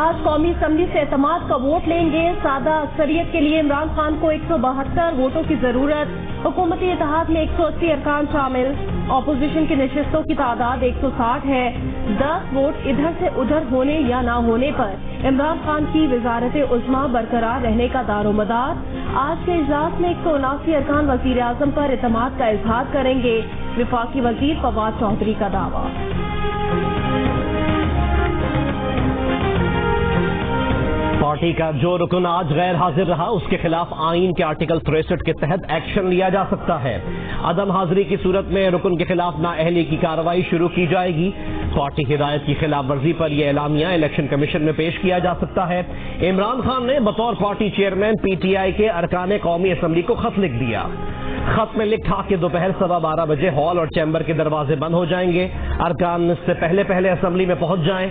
آج قومی اسمبلی سے اعتماد کا ووٹ لیں گے. سادہ اکثریت کے لیے عمران خان کو 172 ووٹوں کی ضرورت. حکومتی اتحاد میں 180 ارکان شامل. اپوزیشن کی نشستوں کی تعداد 160 ہے. 10 ووٹ ادھر سے ادھر ہونے یا نہ ہونے پر عمران خان کی وزارت عظمیٰ برقرار رہنے کا دار و مدار. آج کے اجلاس میں 179 ارکان وزیر اعظم پر اعتماد کا اظہار کریں گے. وفاقی وزیر فواد چودھری کا دعویٰ. پارٹی کا جو رکن آج غیر حاضر رہا اس کے خلاف آئین کے آرٹیکل 63 کے تحت ایکشن لیا جا سکتا ہے. عدم حاضری کی صورت میں رکن کے خلاف نااہلی کی کارروائی شروع کی جائے گی. پارٹی ہدایت کی خلاف ورزی پر یہ اعلامیہ الیکشن کمیشن میں پیش کیا جا سکتا ہے. عمران خان نے بطور party chairman P T I کے ارکان قومی اسمبلی کو خط لکھ دیا. خط میں لکھا کہ دوپہر 12:15 بجے ہال اور چیمبر کے دروازے بند ہو جائیں گے. ارکان اس سے پہلے اسمبلی میں پہنچ جائیں.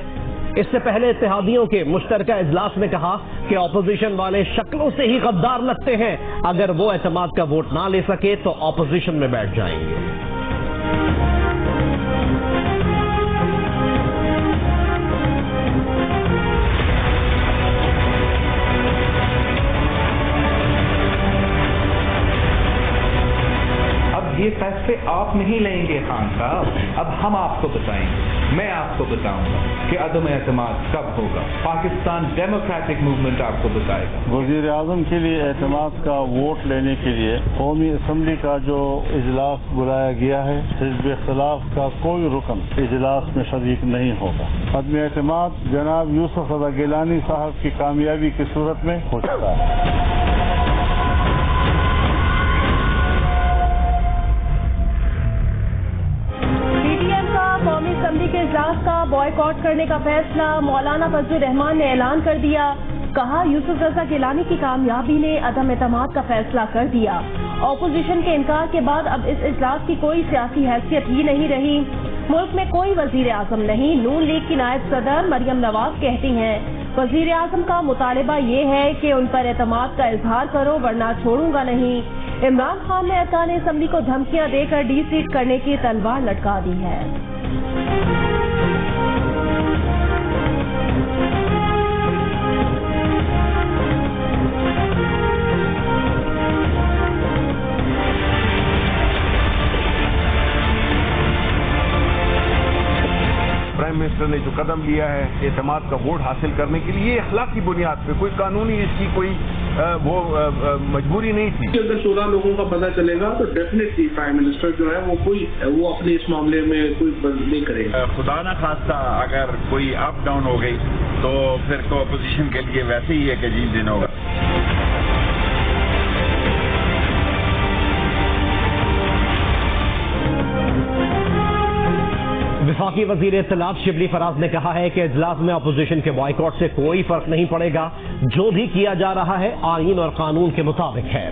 اس سے پہلے اتحادیوں کے مشترکہ اجلاس میں کہا کہ اپوزیشن والے شکلوں سے ہی غدار لگتے ہیں. اگر وہ اعتماد کا ووٹ نہ لے سکے تو اپوزیشن میں بیٹھ جائیں گے. یہ فیصلے آپ نہیں لیں گے خان صاحب, اب ہم آپ کو بتائیں گے. میں آپ کو بتاؤں گا کہ عدم اعتماد کب ہوگا. پاکستان ڈیموکریٹک موومنٹ آپ کو بتائے گا. وزیر اعظم کے لیے اعتماد کا ووٹ لینے کے لیے قومی اسمبلی کا جو اجلاس بلایا گیا ہے, حزب اختلاف کا کوئی رکن اجلاس میں شریک نہیں ہوگا. عدم اعتماد جناب یوسف رضا گیلانی صاحب کی کامیابی کی صورت میں ہو چکا ہے. قومی اسمبلی کے اجلاس کا بائیکاٹ کرنے کا فیصلہ مولانا فضل الرحمان نے اعلان کر دیا. کہا یوسف رضا گیلانی کی کامیابی نے عدم اعتماد کا فیصلہ کر دیا. اپوزیشن کے انکار کے بعد اب اس اجلاس کی کوئی سیاسی حیثیت ہی نہیں رہی. ملک میں کوئی وزیر اعظم نہیں. نون لیگ کی نائب صدر مریم نواز کہتی ہیں وزیر اعظم کا مطالبہ یہ ہے کہ ان پر اعتماد کا اظہار کرو ورنہ چھوڑوں گا نہیں. عمران خان نے ارکان اسمبلی کو دھمکیاں دے کر ڈی سیٹ کرنے کی تلوار لٹکا دی ہے. پرائم منسٹر نے جو قدم لیا ہے اعتماد کا ووٹ حاصل کرنے کے لیے, یہ اخلاقی بنیاد پہ, کوئی قانونی اس کی کوئی وہ مجبوری نہیں تھی. اگر 16 لوگوں کا پتہ چلے گا تو ڈیفینیٹلی پرائم منسٹر جو ہے وہ اپنے اس معاملے میں کوئی نہیں کرے گا. خدا نہ خواستہ اگر کوئی اپ ڈاؤن ہو گئی تو پھر تو اپوزیشن کے لیے ویسے ہی ایک عجیب دن ہوگا. وفاقی وزیر اطلاعات شبلی فراز نے کہا ہے کہ اجلاس میں اپوزیشن کے بائیکاٹ سے کوئی فرق نہیں پڑے گا. جو بھی کیا جا رہا ہے آئین اور قانون کے مطابق ہے.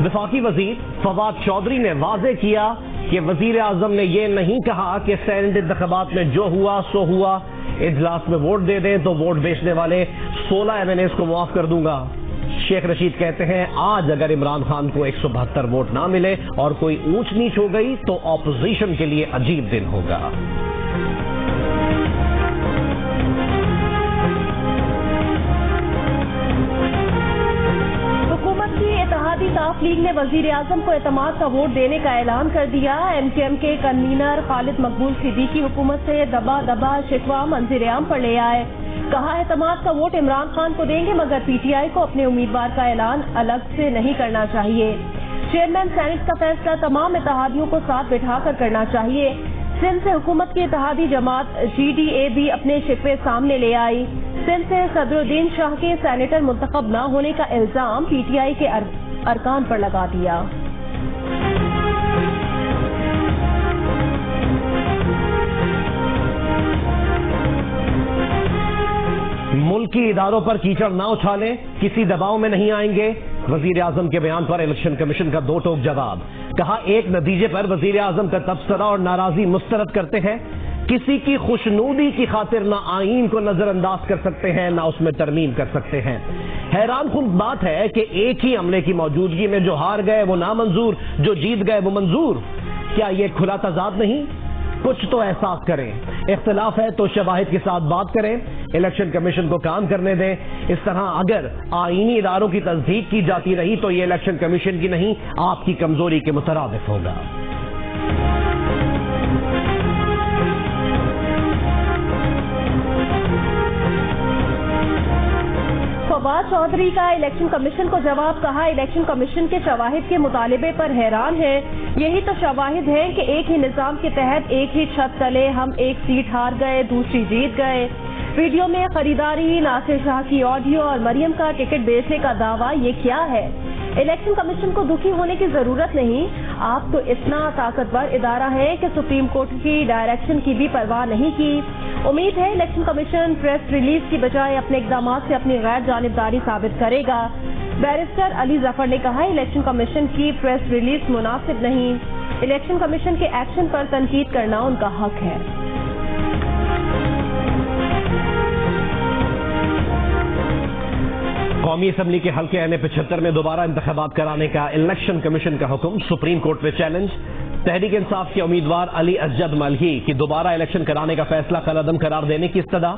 وفاقی وزیر فواد چودھری نے واضح کیا کہ وزیر اعظم نے یہ نہیں کہا کہ سینٹ انتخابات میں جو ہوا سو ہوا, اجلاس میں ووٹ دے دیں تو ووٹ بیچنے والے 16 ایم این ایز کو معاف کر دوں گا. شیخ رشید کہتے ہیں آج اگر عمران خان کو 172 ووٹ نہ ملے اور کوئی اونچ نیچ ہو گئی تو اپوزیشن کے لیے عجیب دن ہوگا. صاف لیگ نے وزیر اعظم کو اعتماد کا ووٹ دینے کا اعلان کر دیا. ایم کیو ایم کے کنوینر خالد مقبول صدیقی حکومت سے دبا شکوہ منظر عام پر لے آئے. کہا اعتماد کا ووٹ عمران خان کو دیں گے مگر پی ٹی آئی کو اپنے امیدوار کا اعلان الگ سے نہیں کرنا چاہیے. چیئرمین سینٹ کا فیصلہ تمام اتحادیوں کو ساتھ بٹھا کر کرنا چاہیے. سندھ سے حکومت کی اتحادی جماعت جی ڈی اے بھی اپنے شکوے سامنے لے آئی. سندھ سے صدر الدین شاہ کے سینیٹر منتخب نہ ہونے کا الزام پی ٹی آئی کے ارکان پر لگا دیا. ملکی اداروں پر کیچڑ نہ اچھالیں, کسی دباؤ میں نہیں آئیں گے. وزیر اعظم کے بیان پر الیکشن کمیشن کا 2 ٹوک جواب. کہا ایک نتیجے پر وزیر اعظم کا تبصرہ اور ناراضی مسترد کرتے ہیں. کسی کی خوشنودی کی خاطر نہ آئین کو نظر انداز کر سکتے ہیں نہ اس میں ترمیم کر سکتے ہیں. حیران کن بات ہے کہ ایک ہی عملے کی موجودگی میں جو ہار گئے وہ نامنظور, جو جیت گئے وہ منظور. کیا یہ کھلا تضاد نہیں؟ کچھ تو احساس کریں. اختلاف ہے تو شواہد کے ساتھ بات کریں. الیکشن کمیشن کو کام کرنے دیں. اس طرح اگر آئینی اداروں کی تصدیق کی جاتی رہی تو یہ الیکشن کمیشن کی نہیں آپ کی کمزوری کے مترادف ہوگا. فواد چودھری کا الیکشن کمیشن کو جواب. کہا الیکشن کمیشن کے شواہد کے مطالبے پر حیران ہے. یہی تو شواہد ہیں کہ ایک ہی نظام کے تحت ایک ہی چھت تلے ہم ایک سیٹ ہار گئے دوسری جیت گئے. ویڈیو میں خریداری، ناصر شاہ کی آڈیو اور مریم کا ٹکٹ بیچنے کا دعویٰ، یہ کیا ہے؟ الیکشن کمیشن کو دکھی ہونے کی ضرورت نہیں. آپ تو اتنا طاقتور ادارہ ہے کہ سپریم کورٹ کی ڈائریکشن کی بھی پرواہ نہیں کی. امید ہے الیکشن کمیشن پریس ریلیز کی بجائے اپنے اقدامات سے اپنی غیر جانبداری ثابت کرے گا. بیرسٹر علی ظفر نے کہا الیکشن کمیشن کی پریس ریلیز مناسب نہیں. الیکشن کمیشن کے ایکشن پر تنقید کرنا ان کا حق ہے. قومی اسمبلی کے حلقے این-75 میں دوبارہ انتخابات کرانے کا الیکشن کمیشن کا حکم. سپریم کورٹ میں چیلنج. تحریک انصاف کے امیدوار علی اسجد ملہی کی دوبارہ الیکشن کرانے کا فیصلہ کالعدم قرار دینے کی استدعا.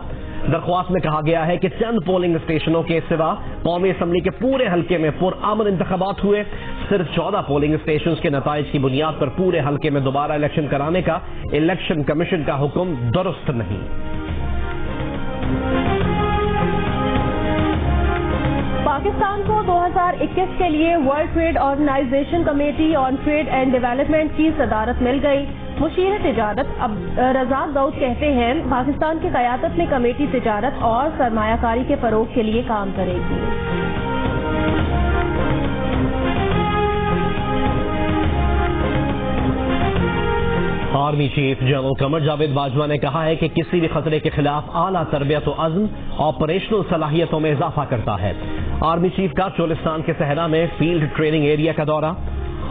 درخواست میں کہا گیا ہے کہ چند پولنگ اسٹیشنوں کے سوا قومی اسمبلی کے پورے حلقے میں پرامن انتخابات ہوئے. صرف 14 پولنگ اسٹیشنز کے نتائج کی بنیاد پر پورے حلقے میں دوبارہ الیکشن کرانے کا الیکشن کمیشن کا حکم درست نہیں. پاکستان کو 2021 کے لیے World Trade Organization Committee on Trade and Development کی صدارت مل گئی. مشیر تجارت رزاق داؤد کہتے ہیں پاکستان کی قیادت میں کمیٹی تجارت اور سرمایہ کاری کے فروغ کے لیے کام کرے گی. Army chief general Qamar Javed Bajwa نے کہا ہے کہ کسی بھی خطرے کے خلاف اعلیٰ تربیت و عزم آپریشنل صلاحیتوں میں اضافہ کرتا ہے. آرمی چیف کا چولستان کے صحرا میں فیلڈ ٹریننگ ایریا کا دورہ.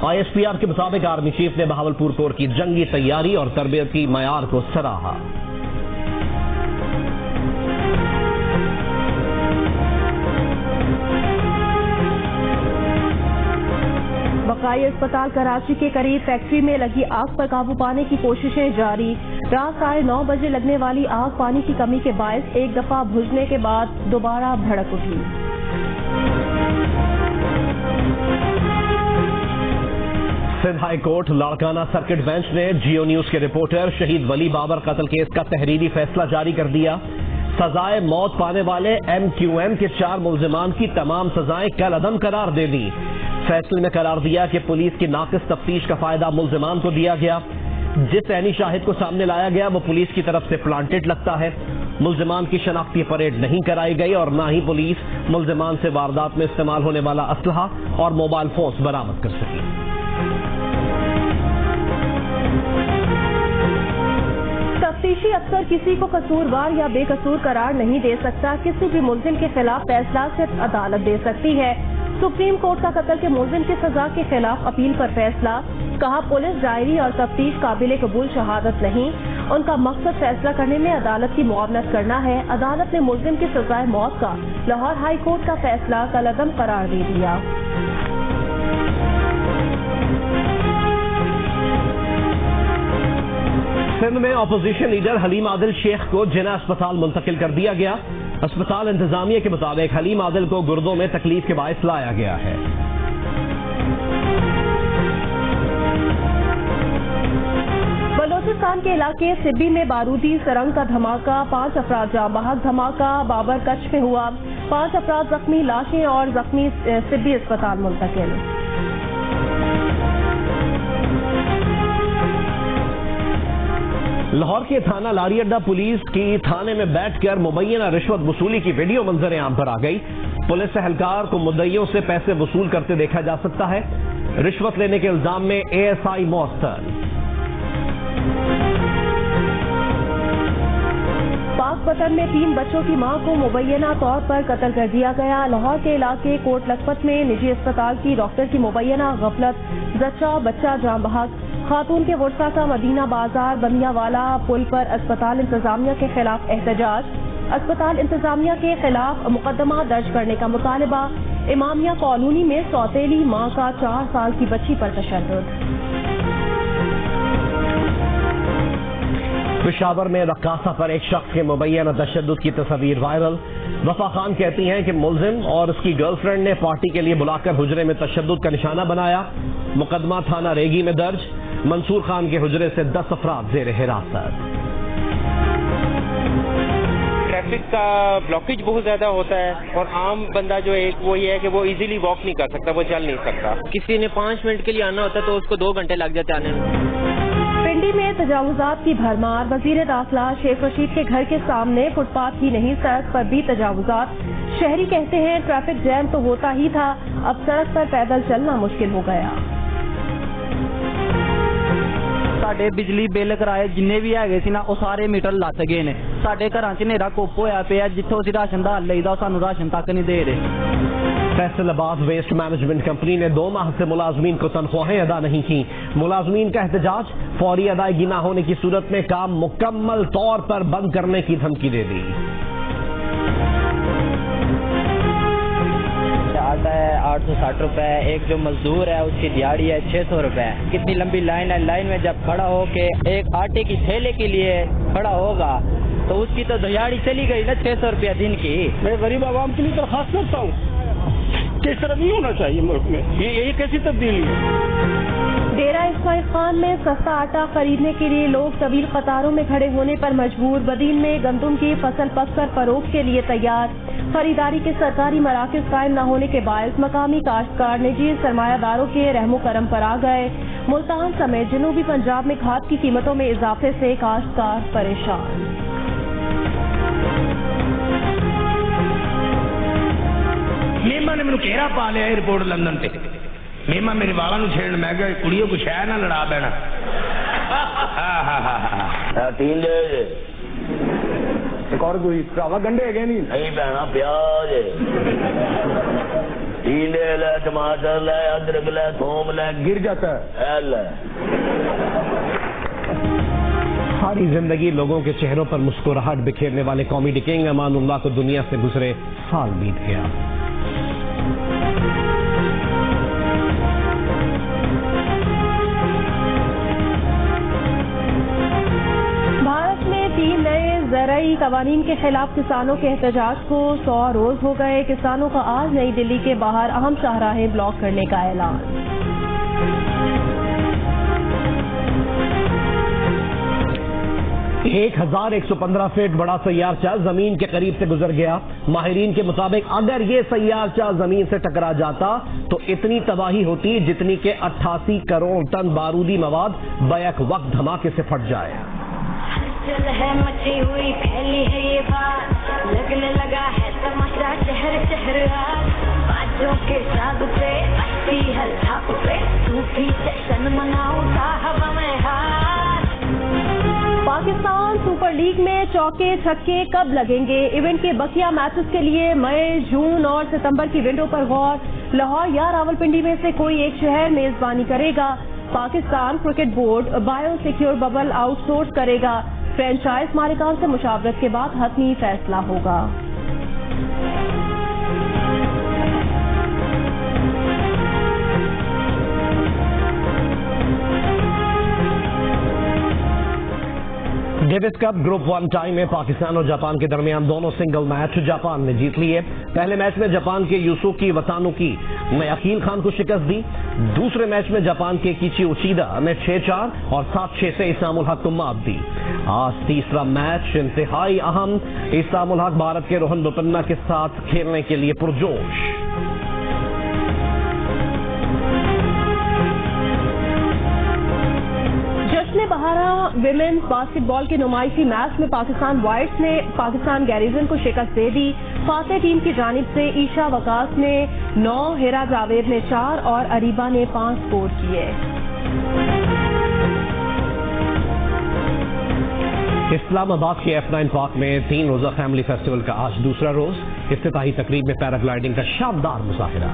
آئی ایس پی آر کے مطابق آرمی چیف نے بہاولپور کور کی جنگی تیاری اور تربیتی معیار کو سراہا. بقائی اسپتال کراچی کے قریب فیکٹری میں لگی آگ پر قابو پانے کی کوششیں جاری. رات 9:30 بجے لگنے والی آگ پانی کی کمی کے باعث ایک دفعہ بجھنے کے بعد دوبارہ بھڑک اٹھی. Sindh high court Larkana circuit bench نے جیو نیوز کے رپورٹر شہید ولی بابر قتل کیس کا تحریری فیصلہ جاری کر دیا. سزائے موت پانے والے ایم کیو ایم کے 4 ملزمان کی تمام سزائیں کالعدم قرار دے دی. فیصلے میں قرار دیا کہ پولیس کی ناقص تفتیش کا فائدہ ملزمان کو دیا گیا. جس عینی شاہد کو سامنے لایا گیا وہ پولیس کی طرف سے پلانٹڈ لگتا ہے. ملزمان کی شناختی پریڈ نہیں کرائی گئی اور نہ ہی پولیس ملزمان سے واردات میں استعمال ہونے والا اسلحہ اور موبائل فونز برآمد کر سکی. تفتیشی افسر کسی کو قصوروار یا بے قصور قرار نہیں دے سکتا. کسی بھی ملزم کے خلاف فیصلہ صرف عدالت دے سکتی ہے. سپریم کورٹ کا قتل کے ملزم کی سزا کے خلاف اپیل پر فیصلہ. کہا پولیس ڈائری اور تفتیش قابل قبول شہادت نہیں. ان کا مقصد فیصلہ کرنے میں عدالت کی معاونت کرنا ہے. عدالت نے ملزم کی سزائے موت کا لاہور ہائی کورٹ کا فیصلہ کالعدم قرار دے دیا. سندھ میں اپوزیشن لیڈر حلیم عادل شیخ کو جناح اسپتال منتقل کر دیا گیا. اسپتال انتظامیہ کے مطابق حلیم عادل کو گردوں میں تکلیف کے باعث لایا گیا ہے. بلوچستان کے علاقے سبی میں بارودی سرنگ کا دھماکہ. 5 افراد جاں بحق. دھماکہ بابر کچھ میں ہوا. 5 افراد زخمی. لاشیں اور زخمی سبی اسپتال منتقل. لاہور کے تھانہ لاری اڈا پولیس کی تھانے میں بیٹھ کر مبینہ رشوت وصولی کی ویڈیو منظر عام پر آ گئی. پولیس اہلکار کو مدعیوں سے پیسے وصول کرتے دیکھا جا سکتا ہے. رشوت لینے کے الزام میں اے ایس آئی معطل. پاک پتن میں 3 بچوں کی ماں کو مبینہ طور پر قتل کر دیا گیا. لاہور کے علاقے کوٹ لکھپت میں نجی اسپتال کی ڈاکٹر کی مبینہ غفلت. زچہ بچہ جاں بحق. خاتون کے ورثہ کا مدینہ بازار بندیا والا پل پر اسپتال انتظامیہ کے خلاف احتجاج. اسپتال انتظامیہ کے خلاف مقدمہ درج کرنے کا مطالبہ. امامیہ کالونی میں سوتیلی ماں کا 4 سال کی بچی پر تشدد. پشاور میں رقاصہ پر ایک شخص کے مبینہ تشدد کی تصاویر وائرل. وفا خان کہتی ہیں کہ ملزم اور اس کی گرل فرینڈ نے پارٹی کے لیے بلا کر حجرے میں تشدد کا نشانہ بنایا. مقدمہ تھانہ ریگی میں درج. منصور خان کے حجرے سے 10 افراد زیر حراست. ٹریفک کا بلاکیج بہت زیادہ ہوتا ہے اور عام بندہ جو ایک وہ یہ ہے کہ وہ ایزیلی واک نہیں کر سکتا, وہ چل نہیں سکتا. کسی نے 5 منٹ کے لیے آنا ہوتا ہے تو اس کو 2 گھنٹے لگ جاتے آنے میں. پنڈی میں تجاوزات کی بھرمار. وزیر داخلہ شیخ رشید کے گھر کے سامنے فٹ پاتھ ہی نہیں سڑک پر بھی تجاوزات. شہری کہتے ہیں ٹریفک جیم تو ہوتا ہی تھا, اب سڑک پر پیدل چلنا مشکل ہو گیا. ساڈے بجلی بل کرائے جننے بھی ہے سی نا وہ سارے میٹر لت گئے نے. ساڈے گھراں چ نیرا کپ ہویا پیا, جتھوں اسی راشن دا لئی دا سانو راشن تک نہیں دے رہے. فیصل آباد ویسٹ مینجمنٹ کمپنی نے 2 ماہ سے ملازمین کو تنخواہیں ادا نہیں کی. ملازمین کا احتجاج, فوری ادائیگی نہ ہونے کی صورت میں کام مکمل طور پر بند کرنے کی دھمکی دے دی. آتا ہے 860 روپے, ایک جو مزدور ہے اس کی دیہڑی ہے 600 روپے. کتنی لمبی لائن ہے, لائن میں جب کھڑا ہو کے ایک آٹے کی تھیلے کے لیے کھڑا ہوگا تو اس کی تو دیہڑی چلی گئی نا 600 روپیہ دن کی. میں غریب عوام کے لیے درخواست کرتا ہوں کہ اس طرح نہیں ہونا چاہیے ملک میں. یہ کیسی تبدیلی ہے؟ ڈیرہ اسماعیل خان میں سستا آٹا خریدنے کے لیے لوگ طویل قطاروں میں کھڑے ہونے پر مجبور. بدین میں گندم کی فصل پک کر فروخت کے لیے تیار. خریداری کے سرکاری مراکز قائم نہ ہونے کے باعث مقامی کاشتکار نجی سرمایہ داروں کے رحم و کرم پر آ گئے. ملتان سمیت جنوبی پنجاب میں کھاد کی قیمتوں میں اضافے سے کاشتکار پریشان. میما نے مینوں گھیرا پا لیا ایئرپورٹ لندن تے. میما میرے والا نو چھیڑ, میں کہ کڑیوں کو شہر نہ لڑا بینا. تین دے ایک اور کوئی بھراوا گنڈے ہے نہیں بہنا پیاز تین دے لے, ٹماٹر لے, ادرک لے, تھوم لے, گر جاتا ہے. ساری زندگی لوگوں کے چہروں پر مسکراہٹ بکھیرنے والے کامیڈی کنگ امان اللہ کو دنیا سے گزرے سال بیت گیا. بھارت میں 3 نئے زرعی قوانین کے خلاف کسانوں کے احتجاج کو 100 روز ہو گئے. کسانوں کا آج نئی دلی کے باہر اہم شاہراہیں بلاک کرنے کا اعلان. 1115 فٹ بڑا سیارچہ زمین کے قریب سے گزر گیا. ماہرین کے مطابق اگر یہ سیارچہ زمین سے ٹکرا جاتا تو اتنی تباہی ہوتی جتنی کہ 88 کروڑ ٹن بارودی مواد بیک وقت دھماکے سے پھٹ جائے. ہے مچی ہوئی پھیلی ہے یہ بات, لگنے لگا ہے تماشا شہر شہر باجوں کے ساتھ پہ اچھی ہے چھاپ پہ صوفی جشن مناؤں ہوا میں ہاتھ. پاکستان سپر لیگ میں چوکے چھکے کب لگیں گے؟ ایونٹ کے بقیہ میچز کے لیے مئی, جون اور ستمبر کی ونڈو پر غور. لاہور یا راولپنڈی میں سے کوئی ایک شہر میزبانی کرے گا. Pakistan cricket board bio secure bubble outsource کرے گا. فرینچائز مالکان سے مشاورت کے بعد حتمی فیصلہ ہوگا. ڈیوس کپ گروپ 1 ٹائی میں پاکستان اور جاپان کے درمیان دونوں سنگل میچ جاپان نے جیت لیے. پہلے میچ میں جاپان کے یوسوکی وتانوکی نے عقیل خان کو شکست دی. دوسرے میچ میں جاپان کے کیچی اوچیدا نے 6-4 اور 7-6 سے اسلام الحق کو مات دی. آج تیسرا میچ انتہائی اہم. اسلام الحق بھارت کے روہن بوپنہ کے ساتھ کھیلنے کے لیے پرجوش. بہارا ویمنز باسکٹ بال کے نمائشی میچ میں پاکستان وائٹس نے پاکستان گیریزن کو شکست دے دی. فاتح ٹیم کی جانب سے عیشا وکاس نے 9, ہیرا جاوید نے 4 اور اریبا نے 5 سکور کیے. اسلام آباد کے F9 پارک میں 3 روزہ فیملی فیسٹیول کا آج دوسرا روز. افتتاحی تقریب میں پیراگلائیڈنگ کا شاندار مظاہرہ.